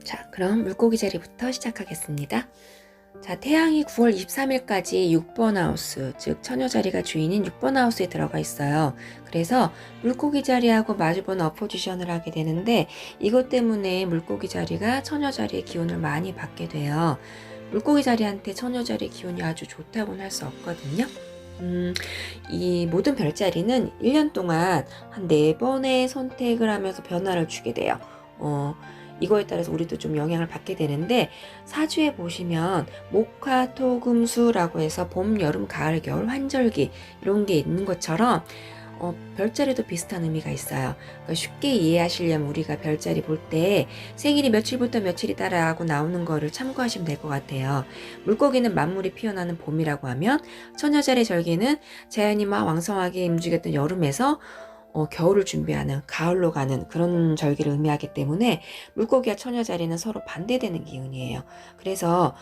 자, 그럼 물고기 자리부터 시작하겠습니다. 자, 태양이 9월 23일까지 6번 하우스, 즉 처녀 자리가 주인인 6번 하우스에 들어가 있어요. 그래서 물고기 자리하고 마주보는 어포지션을 하게 되는데 이것 때문에 물고기 자리가 처녀 자리의 기운을 많이 받게 돼요. 물고기 자리한테 처녀 자리의 기운이 아주 좋다고는 할 수 없거든요. 이 모든 별자리는 1년 동안 한 4번의 선택을 하면서 변화를 주게 돼요. 이거에 따라서 우리도 좀 영향을 받게 되는데 사주에 보시면 목화, 토, 금수라고 해서 봄, 여름, 가을, 겨울, 환절기 이런 게 있는 것처럼 별자리도 비슷한 의미가 있어요. 그러니까 쉽게 이해하시려면 우리가 별자리 볼 때 생일이 며칠부터 며칠이다라 하고 나오는 거를 참고하시면 될 것 같아요. 물고기는 만물이 피어나는 봄이라고 하면 처녀자리 절기는 자연이 막 왕성하게 움직였던 여름에서 겨울을 준비하는 가을로 가는 그런 절기를 의미하기 때문에 물고기와 처녀자리는 서로 반대되는 기운이에요. 그래서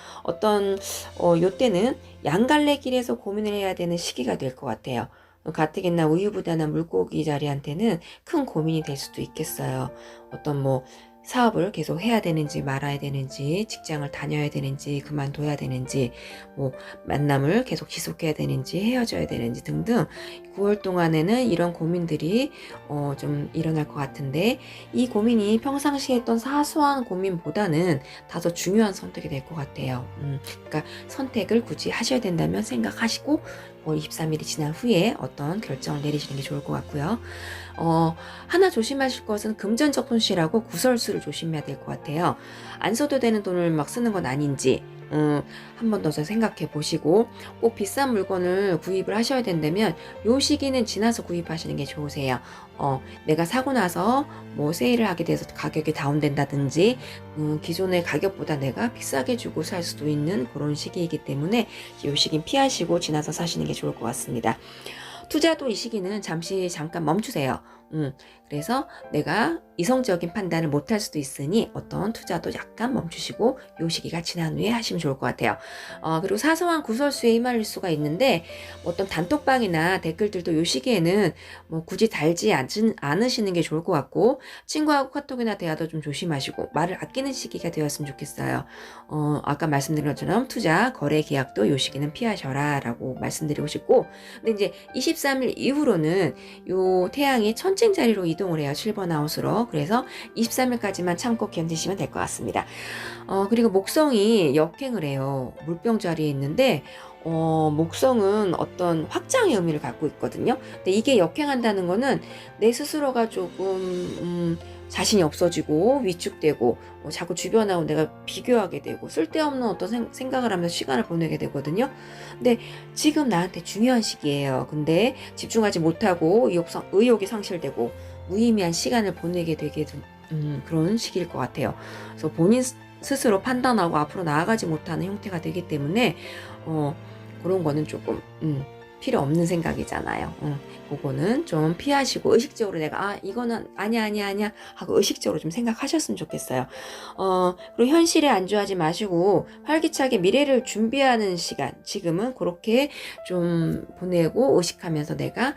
요때는 양갈래길에서 고민을 해야 되는 시기가 될 것 같아요. 가뜩이나 우유부단한 물고기 자리한테는 큰 고민이 될 수도 있겠어요. 사업을 계속 해야 되는지 말아야 되는지, 직장을 다녀야 되는지, 그만둬야 되는지, 만남을 계속 지속해야 되는지, 헤어져야 되는지 등등 9월 동안에는 이런 고민들이 좀 일어날 것 같은데 이 고민이 평상시에 했던 사소한 고민보다는 다소 중요한 선택이 될 것 같아요. 그러니까 선택을 굳이 하셔야 된다면 생각하시고 23일이 지난 후에 어떤 결정을 내리시는 게 좋을 것 같고요. 하나 조심하실 것은 금전적 손실하고 구설수를 조심해야 될 것 같아요. 안 써도 되는 돈을 막 쓰는 건 아닌지 한 번 더 생각해 보시고 꼭 비싼 물건을 구입을 하셔야 된다면 요 시기는 지나서 구입하시는 게 좋으세요. 내가 사고 나서 세일을 하게 돼서 가격이 다운된다든지 기존의 가격보다 내가 비싸게 주고 살 수도 있는 그런 시기이기 때문에 요 시기는 피하시고 지나서 사시는 게 좋을 것 같습니다. 투자도 이 시기는 잠깐 멈추세요. 그래서 내가 이성적인 판단을 못할 수도 있으니 어떤 투자도 약간 멈추시고 요 시기가 지난 후에 하시면 좋을 것 같아요. 그리고 사소한 구설수에 휘말릴 수가 있는데 어떤 단톡방이나 댓글들도 요 시기에는 굳이 달지 않으시는 게 좋을 것 같고 친구하고 카톡이나 대화도 좀 조심하시고 말을 아끼는 시기가 되었으면 좋겠어요. 아까 말씀드린 것처럼 투자, 거래 계약도 요 시기는 피하셔라 라고 말씀드리고 싶고 근데 이제 23일 이후로는 요 태양이 천칭 자리로 이동을 해요. 7번 하우스로. 그래서 23일까지만 참고 견디시면 될 것 같습니다. 그리고 목성이 역행을 해요. 물병 자리에 있는데 목성은 어떤 확장의 의미를 갖고 있거든요. 근데 이게 역행한다는 거는 내 스스로가 조금 자신이 없어지고 위축되고 자꾸 주변하고 내가 비교하게 되고 쓸데없는 어떤 생각을 하면서 시간을 보내게 되거든요. 근데 지금 나한테 중요한 시기예요. 근데 집중하지 못하고 의욕이 상실되고 무의미한 시간을 보내게 되게 그런 시기일 것 같아요. 그래서 본인 스스로 판단하고 앞으로 나아가지 못하는 형태가 되기 때문에 그런 거는 조금 필요 없는 생각이잖아요. 그거는 좀 피하시고 의식적으로 내가 이거는 아니야 하고 의식적으로 좀 생각하셨으면 좋겠어요. 그리고 현실에 안주하지 마시고 활기차게 미래를 준비하는 시간 지금은 그렇게 좀 보내고 의식하면서 내가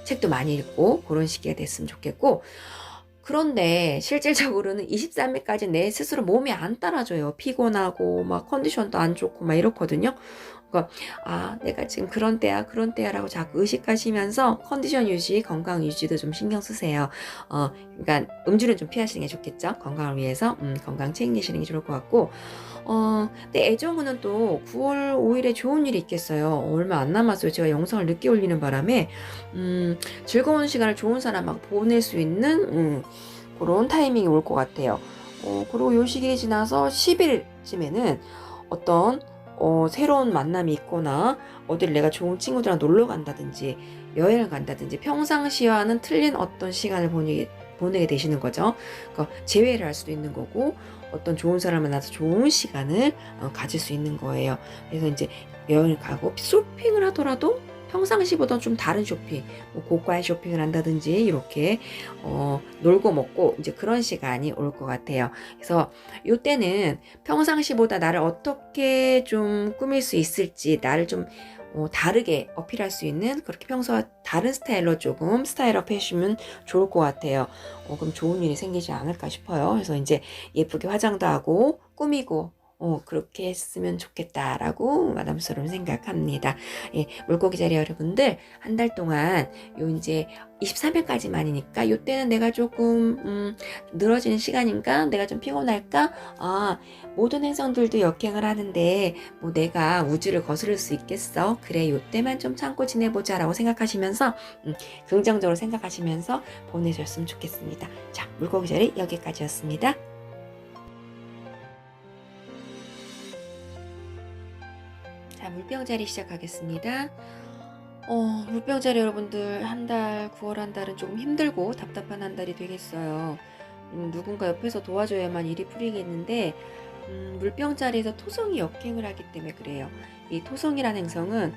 책도 많이 읽고 그런 시기가 됐으면 좋겠고 그런데 실질적으로는 23일까지 내 스스로 몸이 안 따라줘요. 피곤하고 막 컨디션도 안 좋고 막 이렇거든요. 그러니까 내가 지금 그런 때야라고 자꾸 의식하시면서 컨디션 유지, 건강 유지도 좀 신경 쓰세요. 그러니까 음주는 좀 피하시는 게 좋겠죠. 건강을 위해서 건강 챙기시는 게 좋을 것 같고 근데 애정운은 또 9월 5일에 좋은 일이 있겠어요. 얼마 안 남았어요. 제가 영상을 늦게 올리는 바람에 즐거운 시간을 좋은 사람하고 보낼 수 있는 그런 타이밍이 올 것 같아요. 그리고 요 시기 지나서 10일쯤에는 어떤 새로운 만남이 있거나 어디를 내가 좋은 친구들이랑 놀러 간다든지 여행을 간다든지 평상시와는 틀린 어떤 시간을 보내게 되시는 거죠. 그러니까 재회를 할 수도 있는 거고 어떤 좋은 사람을 만나서 좋은 시간을 가질 수 있는 거예요. 그래서 이제 여행을 가고 쇼핑을 하더라도 평상시보다 좀 다른 쇼핑, 고가의 쇼핑을 한다든지 이렇게 놀고 먹고 이제 그런 시간이 올 것 같아요. 그래서 이때는 평상시보다 나를 어떻게 좀 꾸밀 수 있을지 나를 좀 다르게 어필할 수 있는 그렇게 평소와 다른 스타일로 조금 스타일업 해주시면 좋을 것 같아요. 그럼 좋은 일이 생기지 않을까 싶어요. 그래서 이제 예쁘게 화장도 하고 꾸미고 그렇게 했으면 좋겠다라고 마담스러운 생각합니다. 예, 물고기 자리 여러분들 한 달 동안 요 이제 23일까지만이니까 요때는 내가 조금 늘어지는 시간인가? 내가 좀 피곤할까? 모든 행성들도 역행을 하는데 뭐 내가 우주를 거스를 수 있겠어? 그래 요때만 좀 참고 지내보자 라고 생각하시면서 긍정적으로 생각하시면서 보내셨으면 좋겠습니다. 자, 물고기 자리 여기까지였습니다. 자, 물병자리 시작하겠습니다. 물병자리 여러분들 한 달, 9월 한 달은 조금 힘들고 답답한 한 달이 되겠어요. 누군가 옆에서 도와줘야만 일이 풀리겠는데 물병자리에서 토성이 역행을 하기 때문에 그래요. 이 토성이라는 행성은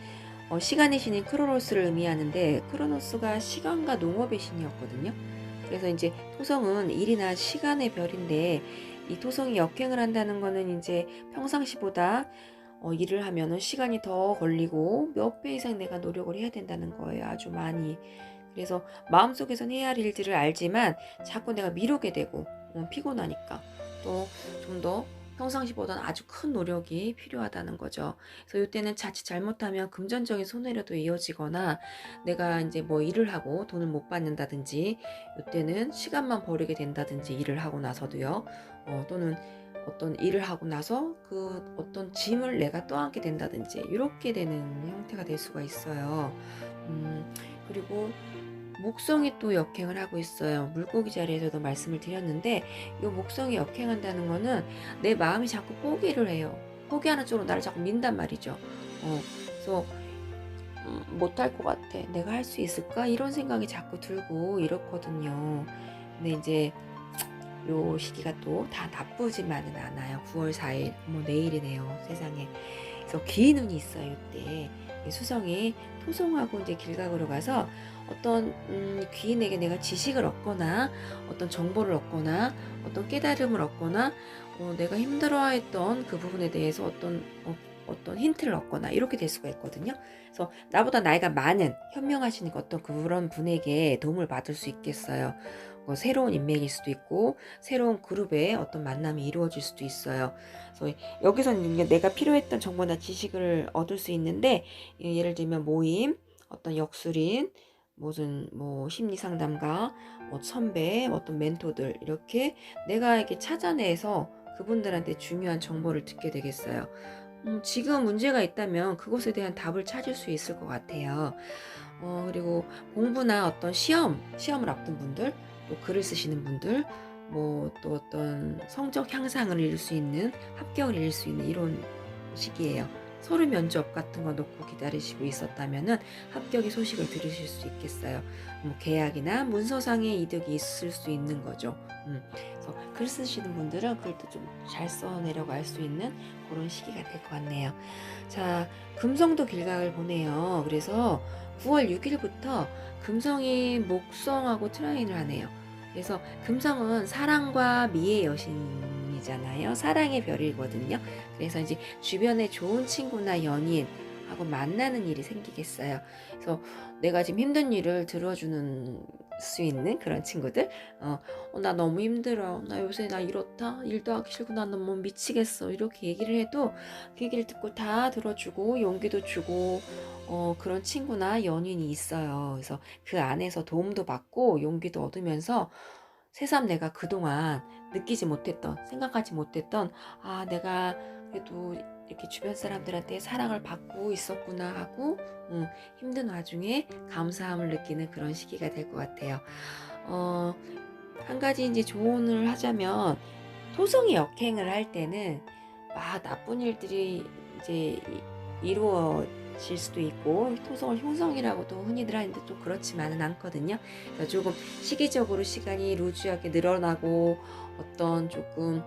시간의 신인 크로노스를 의미하는데 크로노스가 시간과 농업의 신이었거든요. 그래서 이제 토성은 일이나 시간의 별인데 이 토성이 역행을 한다는 거는 이제 평상시보다 일을 하면은 시간이 더 걸리고 몇 배 이상 내가 노력을 해야 된다는 거예요. 아주 많이. 그래서 마음속에선 해야 할 일들을 알지만 자꾸 내가 미루게 되고 피곤하니까 또 좀 더 평상시보다는 아주 큰 노력이 필요하다는 거죠. 그래서 이때는 자칫 잘못하면 금전적인 손해로도 이어지거나 내가 이제 뭐 일을 하고 돈을 못 받는다든지 이때는 시간만 버리게 된다든지 일을 하고 나서도요. 또는 어떤 일을 하고 나서 그 어떤 짐을 내가 떠안게 된다든지 이렇게 되는 형태가 될 수가 있어요. 그리고 목성이 또 역행을 하고 있어요. 물고기 자리에서도 말씀을 드렸는데 이 목성이 역행한다는 거는 내 마음이 자꾸 포기를 해요. 포기하는 쪽으로 나를 자꾸 민단 말이죠. 그래서 못할 것 같아. 내가 할 수 있을까? 이런 생각이 자꾸 들고 이렇거든요. 근데 이제 요 시기가 또 다 나쁘지만은 않아요. 9월 4일, 뭐 내일이네요. 세상에. 그래서 기인운이 있어요. 이때 수성이 토성하고 이제 길각으로 가서 어떤 귀인에게 내가 지식을 얻거나 어떤 정보를 얻거나 어떤 깨달음을 얻거나 내가 힘들어했던 그 부분에 대해서 어떤 힌트를 얻거나 이렇게 될 수가 있거든요. 그래서 나보다 나이가 많은 현명하신 어떤 그런 분에게 도움을 받을 수 있겠어요. 새로운 인맥일 수도 있고 새로운 그룹의 어떤 만남이 이루어질 수도 있어요. 그래서 여기서는 내가 필요했던 정보나 지식을 얻을 수 있는데 예를 들면 모임, 어떤 역술인, 무슨 뭐 심리 상담가, 뭐 선배, 어떤 멘토들 이렇게 내가 이렇게 찾아내서 그분들한테 중요한 정보를 듣게 되겠어요. 지금 문제가 있다면 그것에 대한 답을 찾을 수 있을 것 같아요. 그리고 공부나 어떤 시험을 앞둔 분들, 또 글을 쓰시는 분들, 뭐 또 어떤 성적 향상을 이룰 수 있는, 합격을 이룰 수 있는 이런 시기예요. 서류 면접 같은 거 놓고 기다리시고 있었다면은 합격의 소식을 들으실 수 있겠어요. 뭐 계약이나 문서상의 이득이 있을 수 있는 거죠. 그래서 글 쓰시는 분들은 글도 좀 잘 써내려갈 수 있는 그런 시기가 될 것 같네요. 자, 금성도 길각을 보네요. 그래서 9월 6일부터 금성이 목성하고 트라인을 하네요. 그래서 금성은 사랑과 미의 여신이잖아요. 사랑의 별이거든요. 그래서 이제 주변에 좋은 친구나 연인하고 만나는 일이 생기겠어요. 그래서 내가 지금 힘든 일을 들어주는 수 있는 그런 친구들, 나 너무 힘들어. 나 요새 나 이렇다. 일도 하기 싫고 나 너무 미치겠어. 이렇게 얘기를 해도 그 얘기를 듣고 다 들어주고 용기도 주고 그런 친구나 연인이 있어요. 그래서 그 안에서 도움도 받고 용기도 얻으면서 새삼 내가 그동안 느끼지 못했던, 생각하지 못했던, 내가 그래도 이렇게 주변 사람들한테 사랑을 받고 있었구나 하고, 힘든 와중에 감사함을 느끼는 그런 시기가 될 것 같아요. 한 가지 이제 조언을 하자면, 토성이 역행을 할 때는 막 나쁜 일들이 이제 이루어질 수도 있고 토성을 효성이라고도 흔히들 하는데 좀 그렇지만은 않거든요. 그래서 조금 시기적으로 시간이 루즈하게 늘어나고 어떤 조금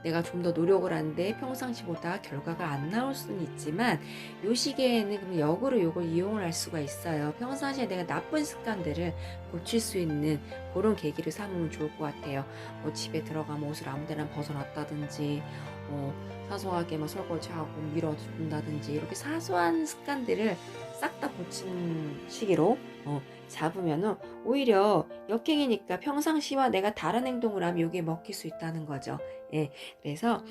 내가 좀 더 노력을 하는데 평상시보다 결과가 안 나올 수는 있지만 요 시기에는 그럼 역으로 요걸 이용을 할 수가 있어요. 평상시에 내가 나쁜 습관들을 고칠 수 있는 그런 계기를 삼으면 좋을 것 같아요. 뭐 집에 들어가면 옷을 아무 데나 벗어놨다든지 사소하게 막 설거지하고 밀어준다든지 이렇게 사소한 습관들을 싹 다 고치는 시기로 잡으면은 오히려 역행이니까 평상시와 내가 다른 행동을 하면 요게 먹힐 수 있다는 거죠. 예. 그래서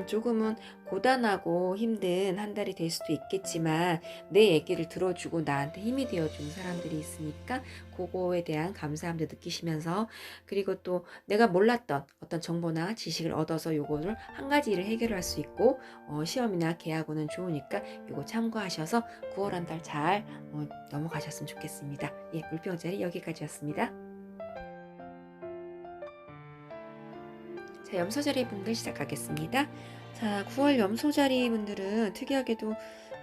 조금은 고단하고 힘든 한 달이 될 수도 있겠지만 내 얘기를 들어주고 나한테 힘이 되어주는 사람들이 있으니까 그거에 대한 감사함도 느끼시면서, 그리고 또 내가 몰랐던 어떤 정보나 지식을 얻어서 요거를 한 가지 일을 해결할 수 있고 시험이나 계약고는 좋으니까 요거 참고하셔서 9월 한 달 잘 넘어가셨으면 좋겠습니다. 예, 물병자리 여기까지였습니다. 자, 염소자리 분들 시작하겠습니다. 자, 9월 염소자리 분들은 특이하게도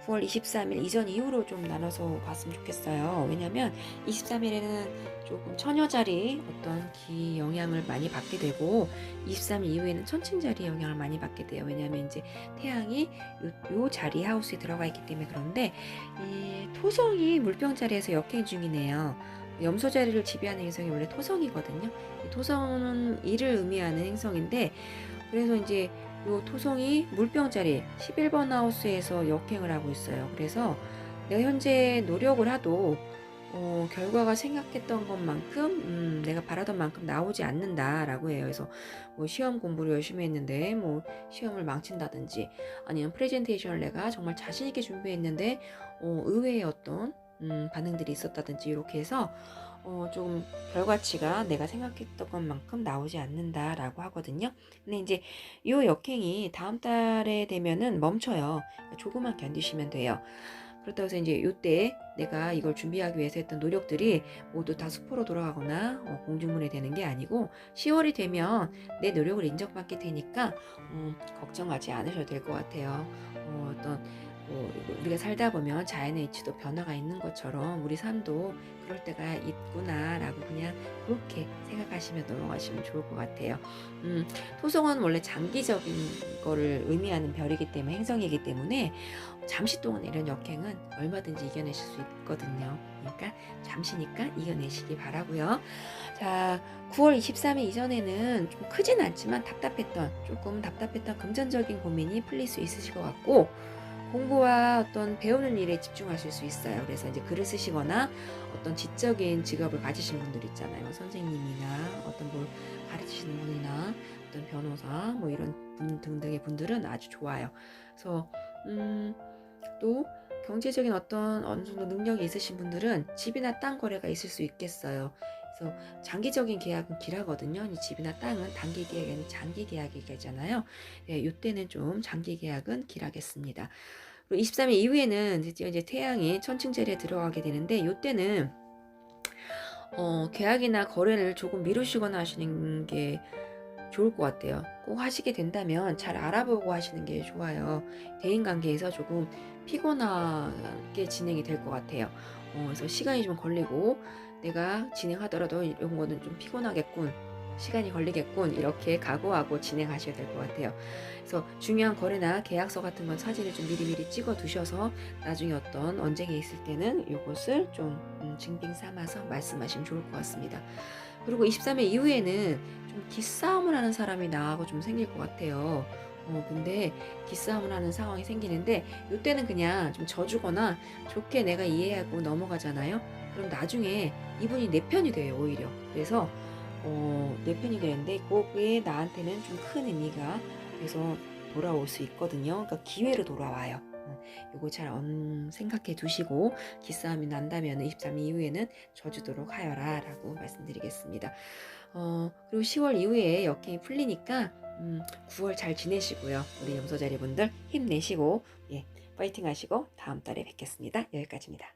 9월 23일 이전 이후로 좀 나눠서 봤으면 좋겠어요. 왜냐면 23일에는 조금 처녀자리 어떤 기 영향을 많이 받게 되고 23일 이후에는 천칭자리 영향을 많이 받게 돼요. 왜냐면 이제 태양이 요 자리 하우스에 들어가 있기 때문에. 그런데 이 토성이 물병자리에서 역행 중이네요. 염소자리를 지배하는 행성이 원래 토성이거든요. 토성은 일을 의미하는 행성인데, 그래서 이제 요 토성이 물병자리 11번 하우스에서 역행을 하고 있어요. 그래서 내가 현재 노력을 하도 결과가 생각했던 것만큼 내가 바라던 만큼 나오지 않는다라고 해요. 그래서 뭐 시험 공부를 열심히 했는데 뭐 시험을 망친다든지, 아니면 프레젠테이션을 내가 정말 자신 있게 준비했는데 의외의 어떤 반응들이 있었다든지, 이렇게 해서 좀 결과치가 내가 생각했던 것만큼 나오지 않는다라고 하거든요. 근데 이제 이 역행이 다음 달에 되면은 멈춰요. 조금만 견디시면 돼요. 그렇다고 해서 이제 이때 내가 이걸 준비하기 위해서 했던 노력들이 모두 다 수포로 돌아가거나 공중분해 되는 게 아니고, 10월이 되면 내 노력을 인정받게 되니까 걱정하지 않으셔도 될 것 같아요. 어떤 우리가 살다 보면 자연의 이치도 변화가 있는 것처럼 우리 삶도 그럴 때가 있구나라고 그냥 그렇게 생각하시면 넘어가시면 좋을 것 같아요. 토성은 원래 장기적인 거를 의미하는 별이기 때문에, 행성이기 때문에 잠시 동안 이런 역행은 얼마든지 이겨내실 수 있거든요. 그러니까 잠시니까 이겨내시기 바라고요. 자, 9월 23일 이전에는 좀 크진 않지만 조금 답답했던 금전적인 고민이 풀릴 수 있으실 것 같고, 공부와 어떤 배우는 일에 집중하실 수 있어요. 그래서 이제 글을 쓰시거나 어떤 지적인 직업을 가지신 분들 있잖아요. 뭐 선생님이나 어떤 뭘 가르치시는 분이나 어떤 변호사 뭐 이런 분 등등의 분들은 아주 좋아요. 그래서 또 경제적인 어떤 어느 정도 능력이 있으신 분들은 집이나 땅 거래가 있을 수 있겠어요. 그래서 장기적인 계약은 길하거든요. 이 집이나 땅은 단기 계약이 아니라 장기 계약이 되잖아요. 네, 이때는 좀 장기 계약은 길하겠습니다. 그리고 23일 이후에는 이제 태양이 천칭자리에 들어가게 되는데, 이때는 계약이나 거래를 조금 미루시거나 하시는 게 좋을 것 같아요. 꼭 하시게 된다면 잘 알아보고 하시는 게 좋아요. 대인관계에서 조금 피곤하게 진행이 될 것 같아요. 그래서 시간이 좀 걸리고 내가 진행하더라도 이런 거는 좀 피곤하겠군, 시간이 걸리겠군, 이렇게 각오하고 진행하셔야 될 것 같아요. 그래서 중요한 거래나 계약서 같은 건 사진을 좀 미리미리 찍어 두셔서 나중에 어떤 언쟁이 있을 때는 이것을 좀 증빙 삼아서 말씀하시면 좋을 것 같습니다. 그리고 23일 이후에는 좀 기싸움을 하는 사람이 나하고 좀 생길 것 같아요. 근데 기싸움을 하는 상황이 생기는데, 이때는 그냥 좀 져주거나 좋게 내가 이해하고 넘어가잖아요. 그럼 나중에 이분이 내 편이 돼요, 오히려. 그래서 내 편이 되는데 그게 나한테는 좀 큰 의미가 돼서 돌아올 수 있거든요. 그러니까 기회로 돌아와요. 요거 잘 생각해 두시고 기싸움이 난다면 23일 이후에는 져주도록 하여라 라고 말씀드리겠습니다. 그리고 10월 이후에 역행이 풀리니까 9월 잘 지내시고요. 우리 염소자리 분들 힘내시고, 예, 파이팅 하시고 다음 달에 뵙겠습니다. 여기까지입니다.